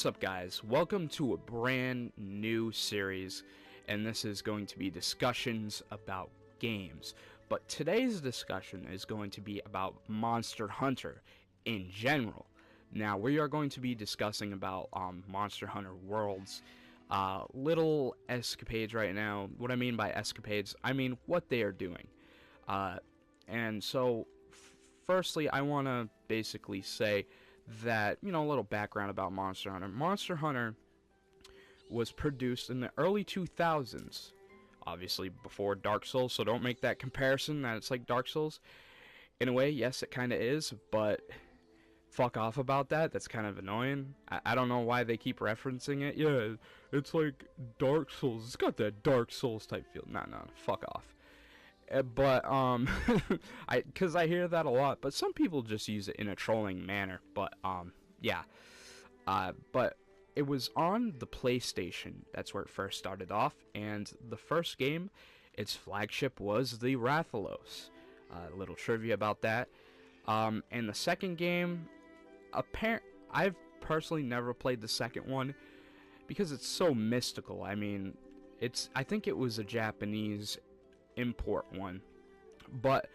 What's up, guys? Welcome to a brand new series, and this is going to be discussions about games. But today's discussion is going to be about Monster Hunter in general. Now, we are going to be discussing about Monster Hunter World's little escapades right now. What I mean by escapades, I mean what they are doing. And so, firstly, I want to basically say that, a little background about Monster Hunter. Monster Hunter was produced in the early 2000s, obviously before Dark Souls, so don't make that comparison that it's like Dark Souls. In a way, yes, it kind of is, but fuck off about that. That's kind of annoying. I don't know why they keep referencing it. Yeah, it's like Dark Souls. It's got that Dark Souls type feel. No, fuck off. But because I hear that a lot, but some people just use it in a trolling manner. But yeah, but it was on the PlayStation. That's where it first started off, and the first game, its flagship, was the Rathalos. A little trivia about that. And the second game, I've personally never played the second one because it's so mystical. I mean, I think it was a Japanese import one, but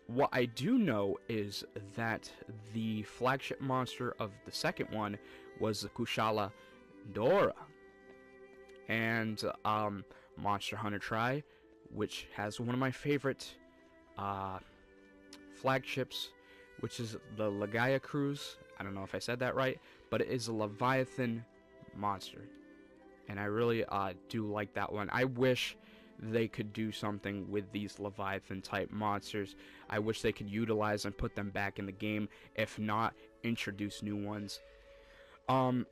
what I do know is that the flagship monster of the second one was the Kushala Daora, and Monster Hunter Tri, which has one of my favorite flagships, which is the Legaia Cruise. I don't know if I said that right, but it is a Leviathan monster, and I really do like that one. I wish they could do something with these Leviathan type monsters. I wish they could utilize and put them back in the game, if not introduce new ones. And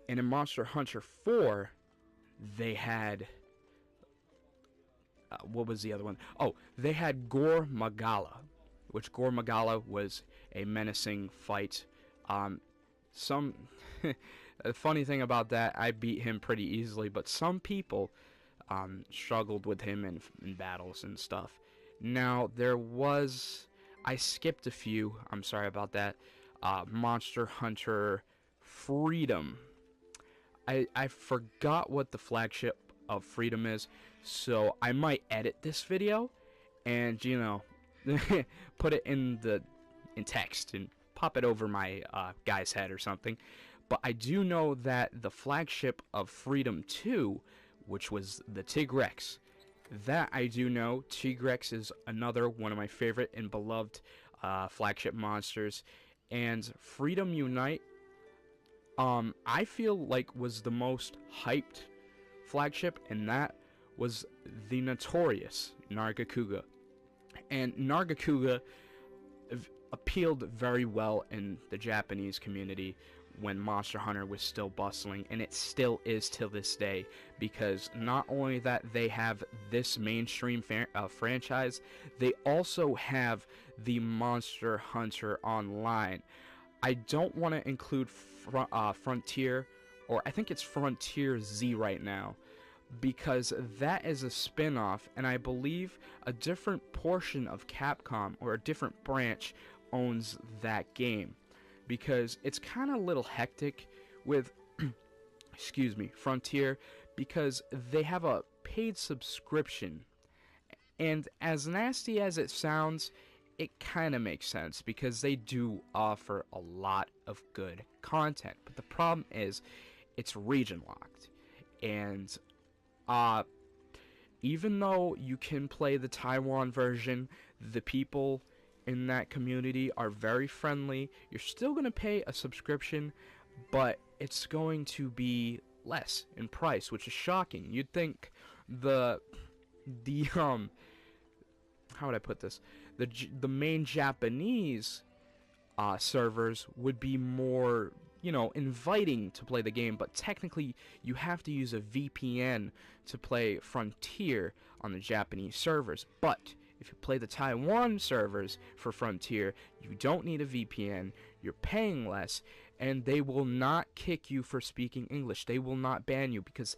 in Monster Hunter 4, they had what was the other one? Oh, they had Gore Magala, which Gore Magala was a menacing fight. The funny thing about that, I beat him pretty easily, but some people struggled with him in battles and stuff. Now, I skipped a few, I'm sorry about that. Monster Hunter Freedom. I forgot what the flagship of Freedom is, so I might edit this video and, put it in text and pop it over my guy's head or something. But I do know that the flagship of Freedom 2, which was the Tigrex, that I do know. Tigrex is another one of my favorite and beloved flagship monsters. And Freedom Unite, I feel like was the most hyped flagship, and that was the notorious Nargacuga. And Nargacuga appealed very well in the Japanese community when Monster Hunter was still bustling, and it still is till this day, because not only that they have this mainstream franchise, they also have the Monster Hunter Online. I don't want to include Frontier, or I think it's Frontier Z right now, because that is a spin-off, and I believe a different portion of Capcom, or a different branch, owns that game. Because it's kind of a little hectic with, Frontier, because they have a paid subscription. And as nasty as it sounds, it kind of makes sense, because they do offer a lot of good content. But the problem is, it's region locked. And even though you can play the Taiwan version, the people in that community are very friendly. You're still going to pay a subscription, but it's going to be less in price, which is shocking. You'd think the how would I put this? The main Japanese servers would be more, inviting to play the game, but technically you have to use a VPN to play Frontier on the Japanese servers. But if you play the Taiwan servers for Frontier, you don't need a VPN, you're paying less, and they will not kick you for speaking English. They will not ban you, because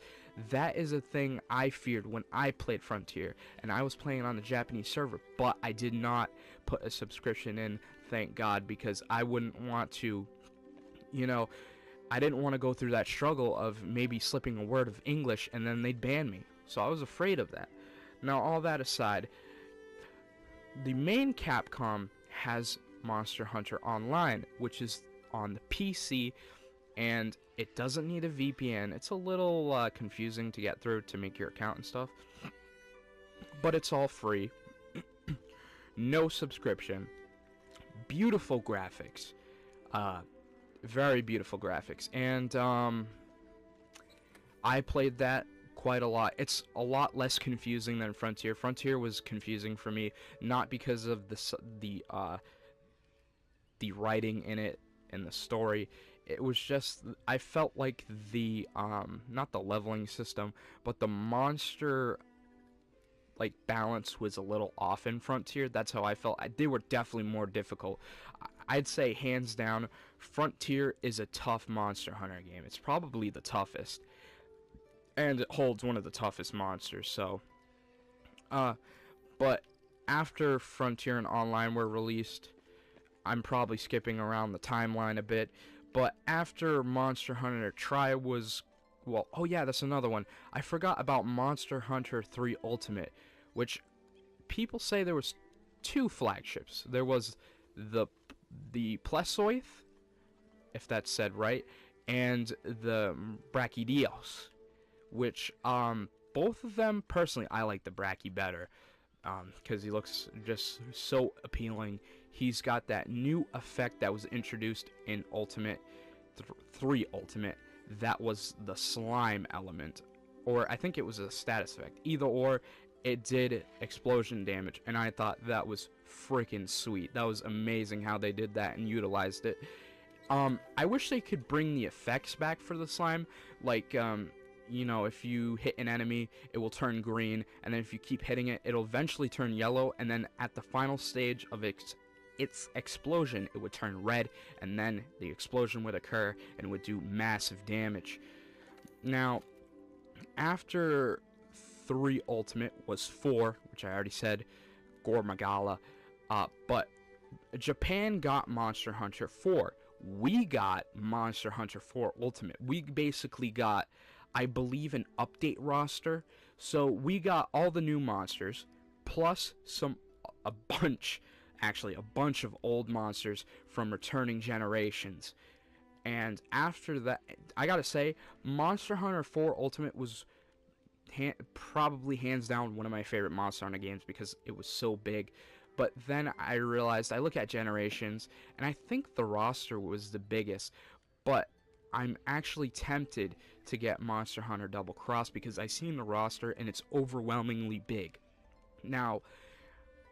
that is a thing I feared when I played Frontier, and I was playing on the Japanese server, but I did not put a subscription in, thank God, because I wouldn't want to, I didn't want to go through that struggle of maybe slipping a word of English and then they'd ban me. So I was afraid of that. Now, all that aside, the main Capcom has Monster Hunter Online, which is on the PC, and it doesn't need a VPN. It's a little confusing to get through to make your account and stuff, but it's all free. No subscription. Beautiful graphics. Very beautiful graphics. And I played that quite a lot. It's a lot less confusing than Frontier. Frontier was confusing for me, not because of the writing in it and the story. It was just, I felt like the not the leveling system, but the monster like balance was a little off in Frontier. That's how I felt. They were definitely more difficult. I'd say hands down, Frontier is a tough Monster Hunter game. It's probably the toughest, and it holds one of the toughest monsters. So, but after Frontier and Online were released, I'm probably skipping around the timeline a bit. But after Monster Hunter Tri was, well, oh yeah, that's another one. I forgot about Monster Hunter 3 Ultimate, which people say there was two flagships. There was the Plesioth, if that's said right, and the Brachydios, which both of them personally I like the Brachy better, because he looks just so appealing. He's got that new effect that was introduced in Ultimate 3 Ultimate. That was the slime element, or I think it was a status effect. Either or, it did explosion damage, and I thought that was freaking sweet. That was amazing how they did that and utilized it. I wish they could bring the effects back for the slime, like, you know, if you hit an enemy, it will turn green, and then if you keep hitting it, it'll eventually turn yellow, and then at the final stage of its explosion, it would turn red, and then the explosion would occur and would do massive damage. Now, after 3 Ultimate was 4, which I already said, Gore Magala, but Japan got Monster Hunter 4. We got Monster Hunter 4 Ultimate. We basically got, I believe, an update roster. So we got all the new monsters, plus a bunch of old monsters from returning generations. And after that, I gotta say, Monster Hunter 4 Ultimate was probably hands down one of my favorite Monster Hunter games because it was so big. But then I realized, I look at Generations, and I think the roster was the biggest, but I'm actually tempted to get Monster Hunter Double Cross because I seen the roster and it's overwhelmingly big. Now,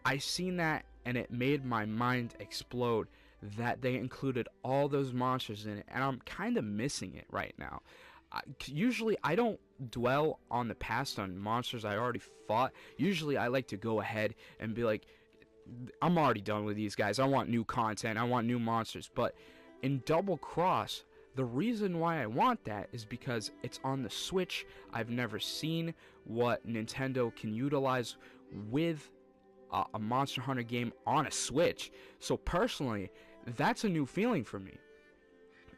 I seen that and it made my mind explode that they included all those monsters in it, and I'm kind of missing it right now. Usually I don't dwell on the past on monsters I already fought. Usually I like to go ahead and be like, I'm already done with these guys. I want new content. I want new monsters. But in Double Cross, the reason why I want that is because it's on the Switch. I've never seen what Nintendo can utilize with a Monster Hunter game on a Switch. So personally, that's a new feeling for me.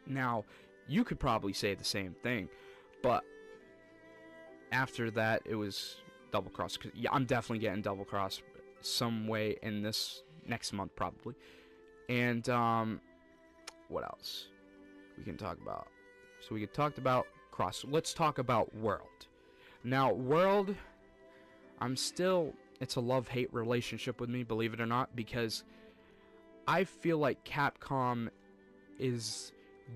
Now, you could probably say the same thing, but after that, it was Double Cross. Yeah, I'm definitely getting Double Cross some way in this next month, probably. And what else we can talk about? So we talked about Cross. Let's talk about World. Now, World, it's a love-hate relationship with me, believe it or not, because I feel like Capcom is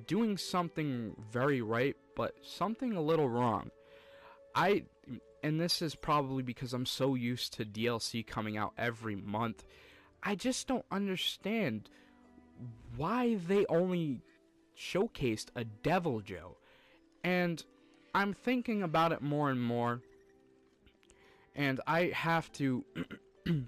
doing something very right, but something a little wrong. And this is probably because I'm so used to DLC coming out every month. I just don't understand why they only showcased a Deviljho. And I'm thinking about it more and more. And I have to,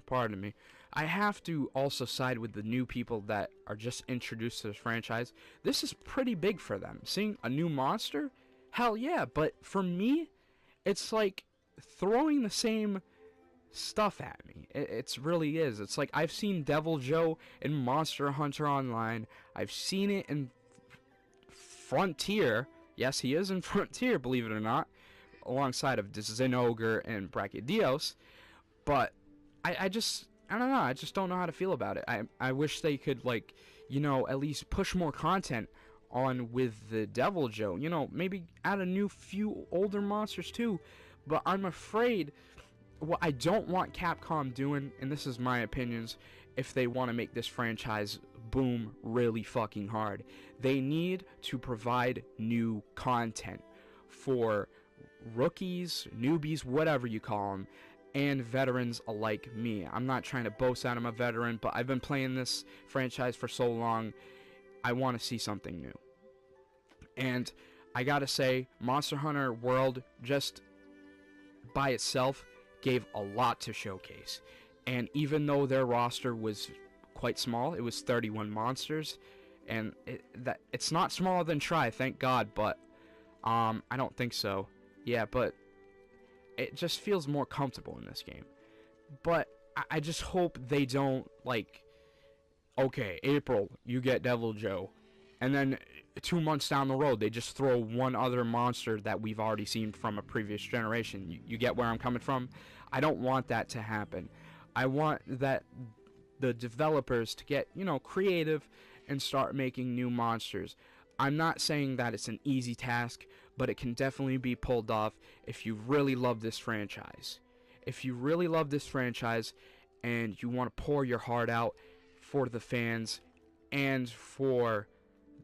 pardon me, I have to also side with the new people that are just introduced to the franchise. This is pretty big for them. Seeing a new monster? Hell yeah, but for me, it's like throwing the same stuff at me. It really is. It's like I've seen Deviljho in Monster Hunter Online. I've seen it in Frontier. Yes, he is in Frontier, believe it or not, alongside of Zinogre and Brachydios. But I don't know. I just don't know how to feel about it. I wish they could, like, at least push more content on with the Deviljho. Maybe add a new few older monsters too. But I'm afraid what I don't want Capcom doing, and this is my opinions, if they want to make this franchise boom really fucking hard, they need to provide new content for rookies, newbies, whatever you call them, and veterans alike me. I'm not trying to boast that I'm a veteran, but I've been playing this franchise for so long, I want to see something new. And I gotta say, Monster Hunter World, just by itself, gave a lot to showcase. And even though their roster was quite small, it was 31 monsters, and it's not smaller than Tri, thank God, but I don't think so. Yeah, but it just feels more comfortable in this game. But I just hope they don't, like, okay, April, you get Deviljho, and then 2 months down the road, they just throw one other monster that we've already seen from a previous generation. You get where I'm coming from? I don't want that to happen. I want that the developers to get, creative and start making new monsters. I'm not saying that it's an easy task, but it can definitely be pulled off if you really love this franchise. If you really love this franchise and you want to pour your heart out for the fans and for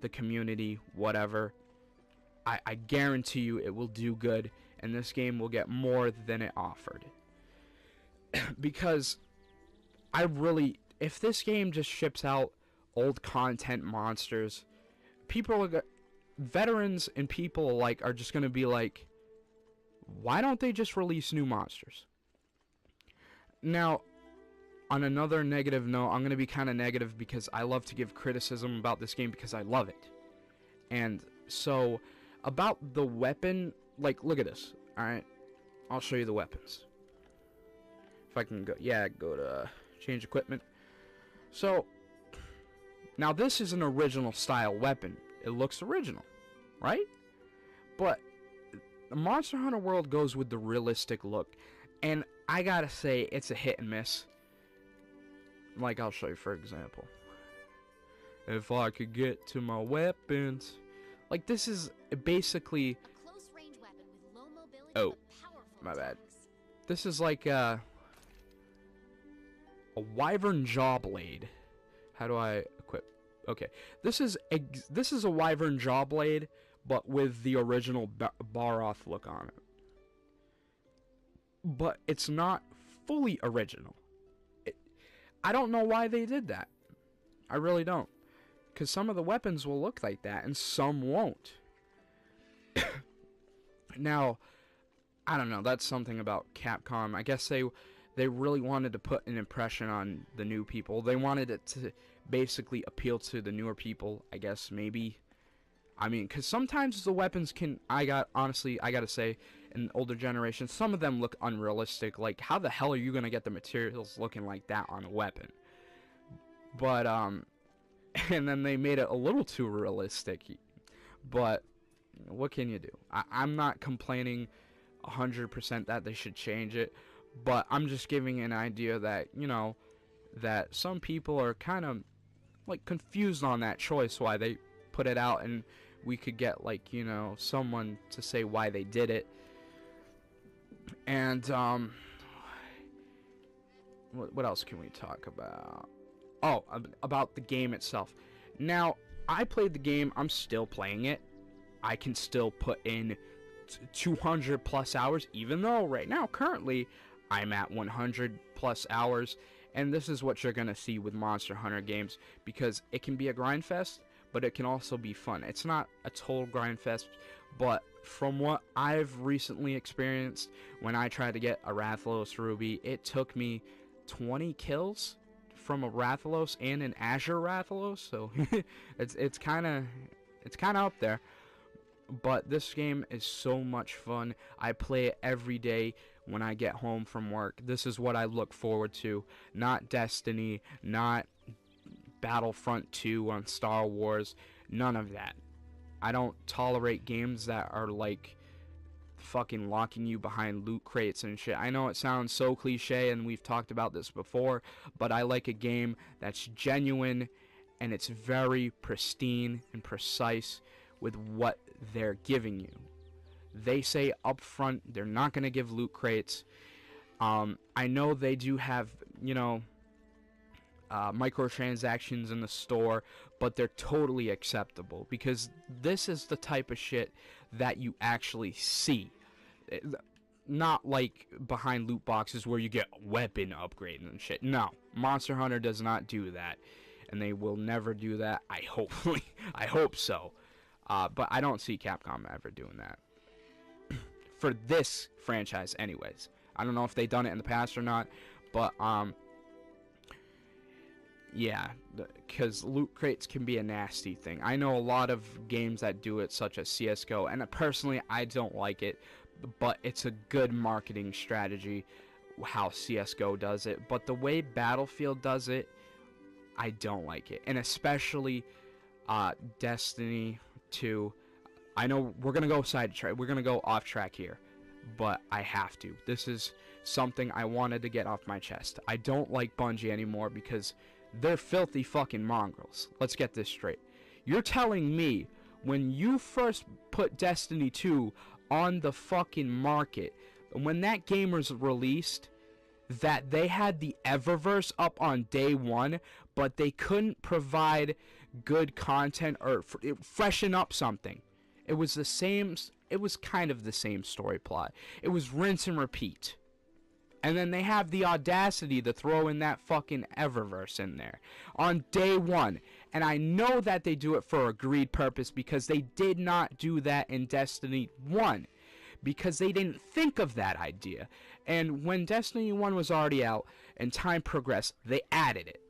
the community, whatever, I guarantee you it will do good, and this game will get more than it offered. Because if this game just ships out old content monsters, veterans and people alike are just going to be like, why don't they just release new monsters? Now, on another negative note, I'm going to be kind of negative because I love to give criticism about this game because I love it. And so, about the weapon, like, look at this, alright? I'll show you the weapons. If I can go to change equipment. So, now this is an original style weapon. It looks original, right? But Monster Hunter World goes with the realistic look, and I gotta say, it's a hit and miss. Like, I'll show you, for example. If I could get to my weapons. Like, this is basically... Oh, my bad. This is like a Wyvern Jawblade. How do I equip? Okay, this is a Wyvern Jawblade, but with the original Barroth look on it. But it's not fully original. I don't know why they did that. I really don't. Because some of the weapons will look like that, and some won't. Now, I don't know. That's something about Capcom. I guess they really wanted to put an impression on the new people. They wanted it to basically appeal to the newer people, I guess, maybe. I mean, because sometimes the weapons can... honestly, I gotta say, in older generations, some of them look unrealistic. Like, how the hell are you gonna get the materials looking like that on a weapon? But, and then they made it a little too realistic. But, what can you do? I'm not complaining 100% that they should change it. But I'm just giving an idea that, that some people are kind of, like, confused on that choice, why they put it out, and we could get, like, someone to say why they did it. And, what else can we talk about? Oh, about the game itself. Now, I played the game, I'm still playing it. I can still put in 200 plus hours, even though right now, currently, I'm at 100 plus hours. And this is what you're going to see with Monster Hunter games, because it can be a grind fest, but it can also be fun. It's not a total grind fest, but from what I've recently experienced, when I tried to get a Rathalos Ruby, it took me 20 kills from a Rathalos and an Azure Rathalos, so it's kind of up there. But this game is so much fun. I play it every day when I get home from work. This is what I look forward to. Not Destiny, not Battlefront 2 on Star Wars, none of that. I don't tolerate games that are like fucking locking you behind loot crates and shit. I know it sounds so cliche and we've talked about this before, but I like a game that's genuine and it's very pristine and precise with what they're giving you. They say up front they're not going to give loot crates. I know they do have, microtransactions in the store, but they're totally acceptable because this is the type of shit that you actually see. Not like behind loot boxes where you get weapon upgrades and shit. No, Monster Hunter does not do that, and they will never do that. I hope so. But I don't see Capcom ever doing that for this franchise, anyways. I don't know if they've done it in the past or not, but yeah, because loot crates can be a nasty thing. I know a lot of games that do it, such as CS:GO, and personally, I don't like it, but it's a good marketing strategy how CS:GO does it. But the way Battlefield does it, I don't like it, and especially Destiny 2. I know we're gonna go we're gonna go off track here, but I have to. This is something I wanted to get off my chest. I don't like Bungie anymore because they're filthy fucking mongrels. Let's get this straight. You're telling me when you first put Destiny 2 on the fucking market, when that game was released, that they had the Eververse up on day one, but they couldn't provide good content or freshen up something. It was the same, it was kind of the same story plot. It was rinse and repeat. And then they have the audacity to throw in that fucking Eververse in there on day one. And I know that they do it for a greed purpose because they did not do that in Destiny 1. Because they didn't think of that idea. And when Destiny 1 was already out and time progressed, they added it.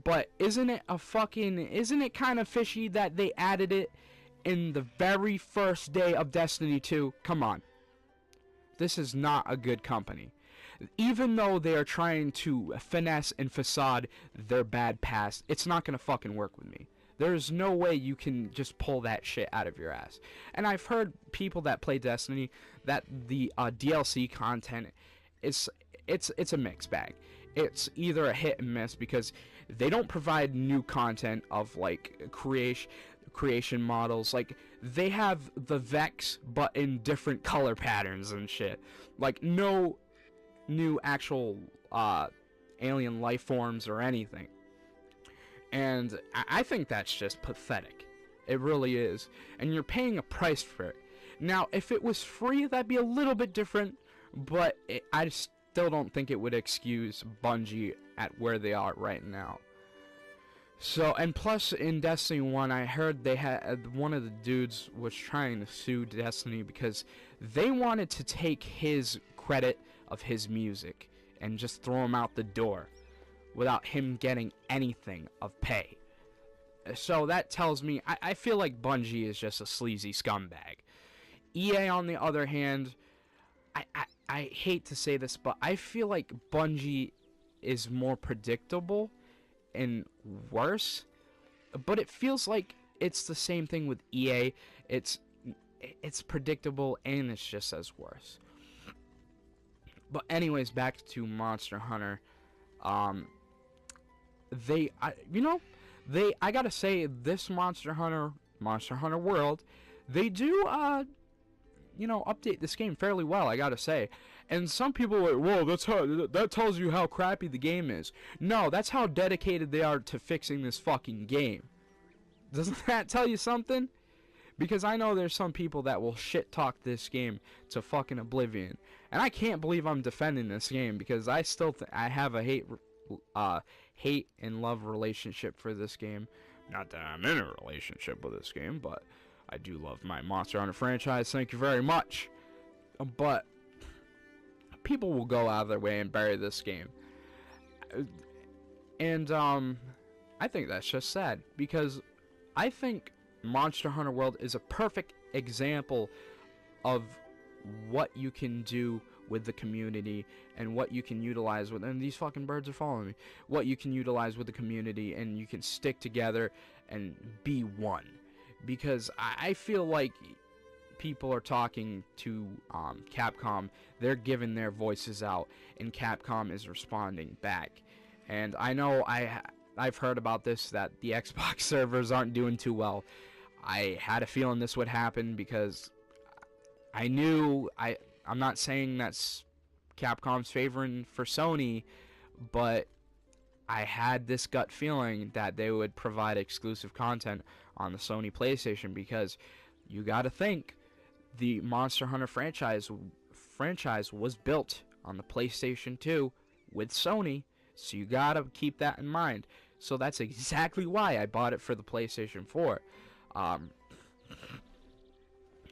But isn't it kind of fishy that they added it in the very first day of Destiny 2? Come on. This is not a good company. Even though they are trying to finesse and facade their bad past, it's not going to fucking work with me. There's no way you can just pull that shit out of your ass. And I've heard people that play Destiny that the DLC content it's a mixed bag. It's either a hit and miss because they don't provide new content of like creation models. Like they have the Vex but in different color patterns and shit. Like no new actual alien life forms or anything. And I think that's just pathetic. It really is. And you're paying a price for it. Now, if it was free, that'd be a little bit different. But I still don't think it would excuse Bungie at where they are right now. So, and plus in Destiny 1, I heard they had, one of the dudes was trying to sue Destiny because they wanted to take his credit of his music and just throw him out the door without him getting anything of pay. So that tells me, I feel like Bungie is just a sleazy scumbag. EA, on the other hand, I hate to say this, but I feel like Bungie is more predictable and worse. But it feels like it's the same thing with EA. It's predictable and it's just as worse. But anyways, back to Monster Hunter. I gotta say, this Monster Hunter World, they do, update this game fairly well, I gotta say. And some people are like, whoa, that tells you how crappy the game is. No, that's how dedicated they are to fixing this fucking game. Doesn't that tell you something? Because I know there's some people that will shit talk this game to fucking oblivion. And I can't believe I'm defending this game because I still I have a hate and love relationship for this game. Not that I'm in a relationship with this game, but I do love my Monster Hunter franchise. Thank you very much. But people will go out of their way and bury this game. And I think that's just sad because I think Monster Hunter World is a perfect example of what you can do with the community and what you can utilize with, and these fucking birds are following me, what you can utilize with the community, and you can stick together and be one. because I feel like people are talking to Capcom. They're giving their voices out, and Capcom is responding back. And I know I've heard about this, that the Xbox servers aren't doing too well. I had a feeling this would happen because I knew I'm not saying that's Capcom's favoring for Sony, but I had this gut feeling that they would provide exclusive content on the Sony PlayStation, because you got to think the Monster Hunter franchise was built on the PlayStation 2 with Sony, so you got to keep that in mind. So that's exactly why I bought it for the PlayStation 4.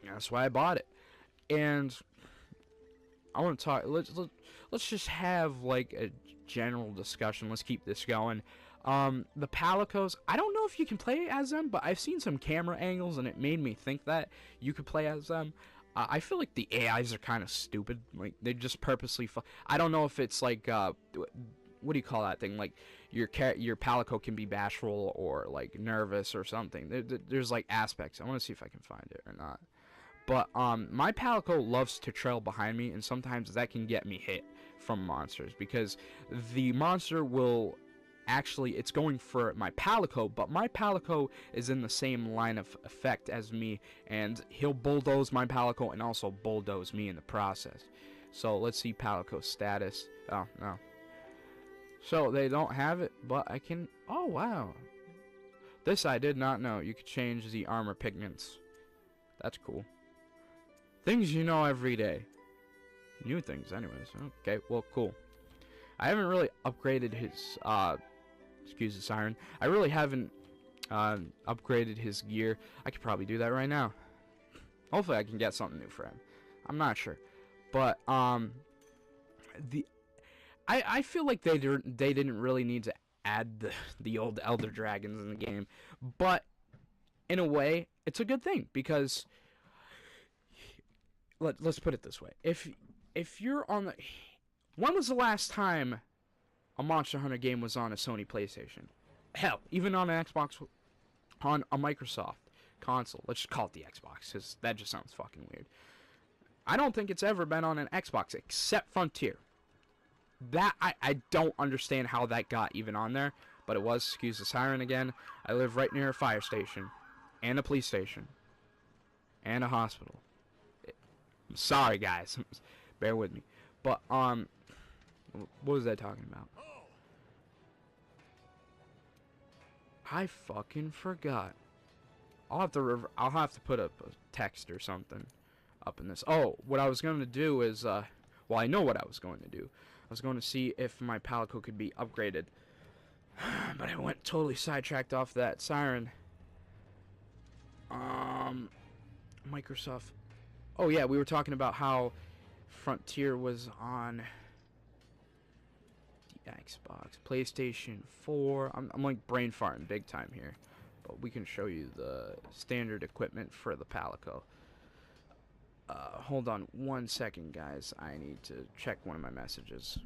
That's why I bought it. And I want to talk. Let's just have like a general discussion. Let's keep this going. The Palicos, I don't know if you can play as them, but I've seen some camera angles and it made me think that you could play as them. I feel like the AIs are kind of stupid. Like, they just purposely I don't know if it's like what do you call that thing? Like your Palico can be bashful or like nervous or something. There's like aspects. I want to see if I can find it or not. But my Palico loves to trail behind me, and sometimes that can get me hit from monsters, because the monster will actually, it's going for my Palico, but my Palico is in the same line of effect as me, and he'll bulldoze my Palico and also bulldoze me in the process. So let's see Palico status. Oh, no. So they don't have it, but I can, oh wow. This I did not know. You could change the armor pigments. That's cool. Things you know every day. New things anyways. Okay, well, cool. I haven't really upgraded his, excuse the siren. I really haven't upgraded his gear. I could probably do that right now. Hopefully I can get something new for him. I'm not sure. But, I feel like they didn't really need to add the old Elder Dragons in the game. But, in a way, it's a good thing, because let's put it this way. If you're on the... When was the last time a Monster Hunter game was on a Sony PlayStation? Hell, even on an Xbox, on a Microsoft console. Let's just call it the Xbox, because that just sounds fucking weird. I don't think it's ever been on an Xbox, except Frontier. That, I don't understand how that got even on there, but it was. Excuse the siren again. I live right near a fire station, and a police station, and a hospital. I'm sorry, guys. Bear with me. But, what was I talking about? I fucking forgot. I'll have to put up a text or something up in this. Oh, what I was going to do is, well, I know what I was going to do. I was going to see if my Palico could be upgraded. But I went totally sidetracked off that siren. Microsoft. Oh yeah, we were talking about how Frontier was on the Xbox, PlayStation 4. I'm like brain farting big time here, but we can show you the standard equipment for the Palico. Hold on 1 second, guys. I need to check one of my messages.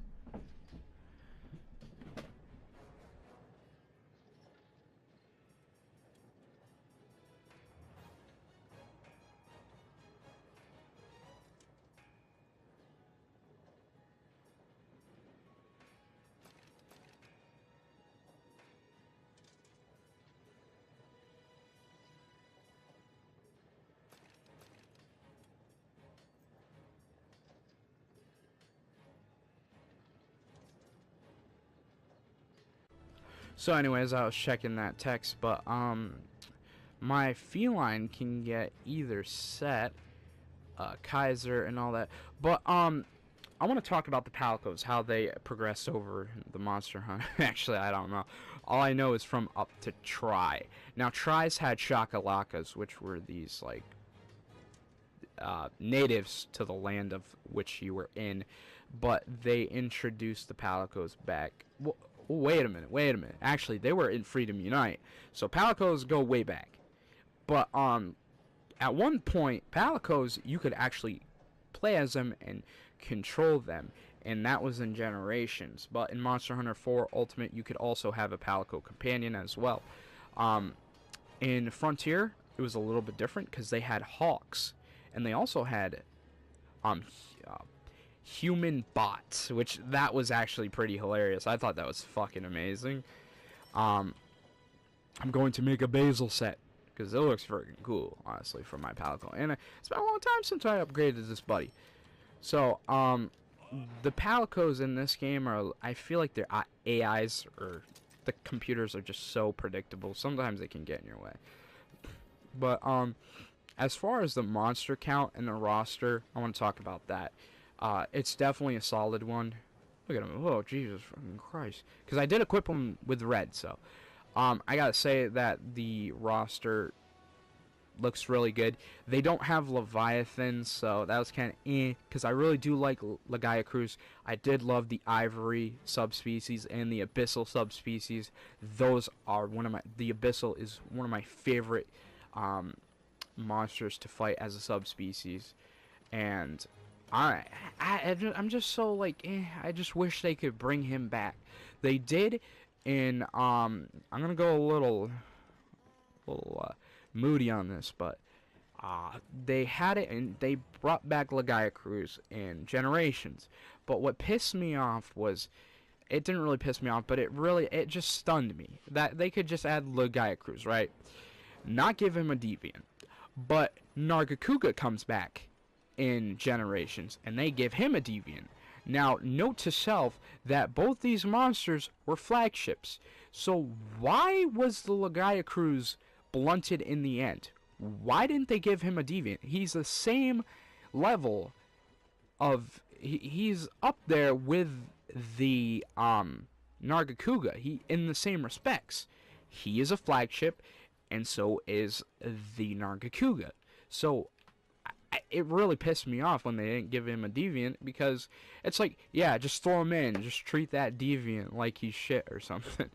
So anyways, I was checking that text, but my feline can get either set, Kaiser and all that, but I want to talk about the Palicos, how they progressed over the Monster Hunter. Actually, I don't know. All I know is from up to Tri. Now, Tri's had Shakalakas, which were these like natives to the land of which you were in, but they introduced the Palicos back. Well, wait a minute. Actually, they were in Freedom Unite, so Palicos go way back. But at one point, Palicos, you could actually play as them and control them, and that was in Generations. But in Monster Hunter 4 Ultimate, you could also have a Palico companion as well. In Frontier, it was a little bit different because they had hawks, and they also had um human bots, which that was actually pretty hilarious. I thought that was fucking amazing. I'm going to make a basil set because it looks freaking cool, honestly, for my Palico. And it's been a long time since I upgraded this buddy. So, the Palicos in this game are, I feel like their AIs, or the computers, are just so predictable. Sometimes they can get in your way. But, as far as the monster count and the roster, I want to talk about that. It's definitely a solid one. Look at him. Oh, Jesus fucking Christ. Because I did equip him with red, so. I gotta say that the roster looks really good. They don't have Leviathan, so that was kind of because I really do like Lagiacruz. I did love the Ivory subspecies and the Abyssal subspecies. Those are the Abyssal is one of my favorite monsters to fight as a subspecies. And I'm just so like, I just wish they could bring him back. They did in, I'm gonna go a little moody on this, but they had it, and they brought back Lagiacruz in Generations. But what pissed me off was, it didn't really piss me off, but it just stunned me that they could just add Lagiacruz, right? Not give him a Deviant. But Nargacuga comes back in Generations, and they give him a Deviant. Now, note to self that both these monsters were flagships. So why was the Lagiacruz blunted in the end? Why didn't they give him a Deviant? He's the same level of... He's up there with the Nargacuga. He in the same respects. He is a flagship, and so is the Nargacuga. So it really pissed me off when they didn't give him a Deviant, because it's like, yeah, just throw him in, just treat that Deviant like he's shit or something.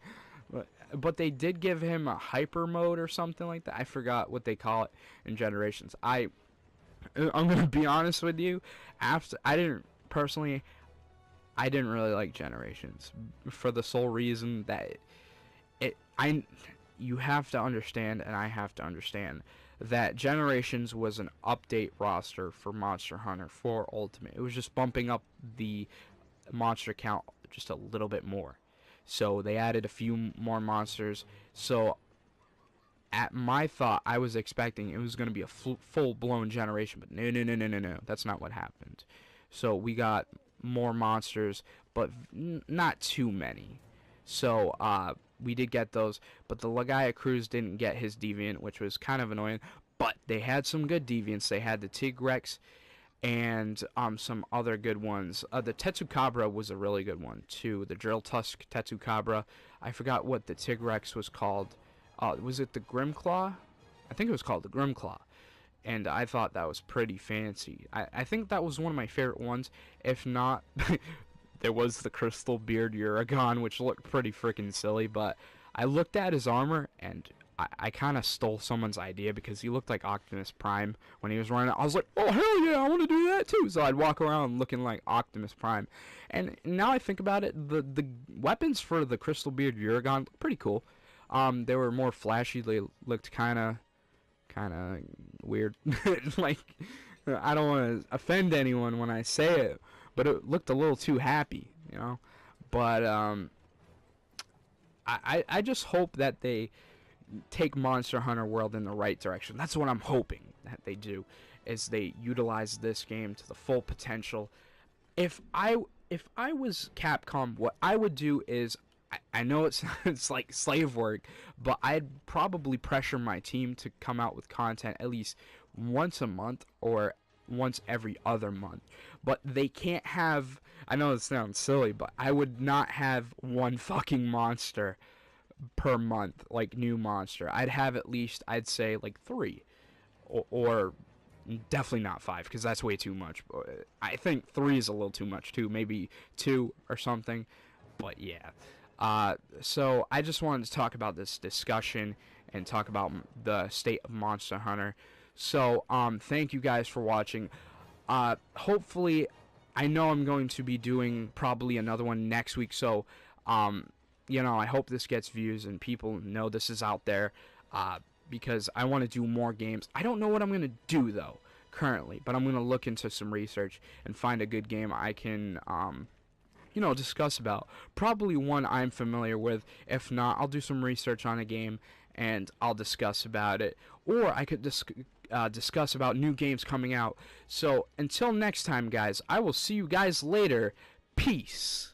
But they did give him a hyper mode or something like that. I forgot what they call it in Generations. I'm gonna be honest with you. I didn't really like Generations for the sole reason that you have to understand, and I have to understand, that Generations was an update roster for Monster Hunter for Ultimate. It was just bumping up the monster count just a little bit more. So they added a few more monsters. So at my thought, I was expecting it was going to be a full-blown generation, but no. That's not what happened. So we got more monsters, but not too many. So we did get those, but the Lagiacruz didn't get his Deviant, which was kind of annoying. But they had some good Deviants. They had the Tigrex and some other good ones. The Tetsukabra was a really good one too. The Drill Tusk Tetsukabra. I forgot what the Tigrex was called. Was it the Grimclaw? I think it was called the Grimclaw. And I thought that was pretty fancy. I think that was one of my favorite ones. If not, there was the Crystal Beard Uragon, which looked pretty freaking silly. But I looked at his armor, and I kind of stole someone's idea, because he looked like Optimus Prime when he was running. I was like, oh, hell yeah, I want to do that too. So I'd walk around looking like Optimus Prime. And now I think about it, the weapons for the Crystal Beard Uragon looked pretty cool. They were more flashy. They looked kind of weird. Like, I don't want to offend anyone when I say it, but it looked a little too happy, you know. But I just hope that they take Monster Hunter World in the right direction. That's what I'm hoping that they do, is they utilize this game to the full potential. If I was Capcom, what I would do is, I know it's like slave work, but I'd probably pressure my team to come out with content at least once a month or once every other month. But they can't have, I know it sounds silly, but I would not have one fucking monster per month, like new monster. I'd have at least, I'd say, like 3 or definitely not 5, because that's way too much. I think 3 is a little too much too, maybe 2 or something. But yeah, so I just wanted to talk about this discussion and talk about the state of Monster Hunter. So thank you guys for watching. Hopefully, I know I'm going to be doing probably another one next week, so you know, I hope this gets views and people know this is out there. because I want to do more games. I don't know what I'm going to do, though, currently, but I'm going to look into some research and find a good game I can, discuss about. Probably one I'm familiar with. If not, I'll do some research on a game and I'll discuss about it. Or I could discuss about new games coming out. So until next time, guys, I will see you guys later. Peace.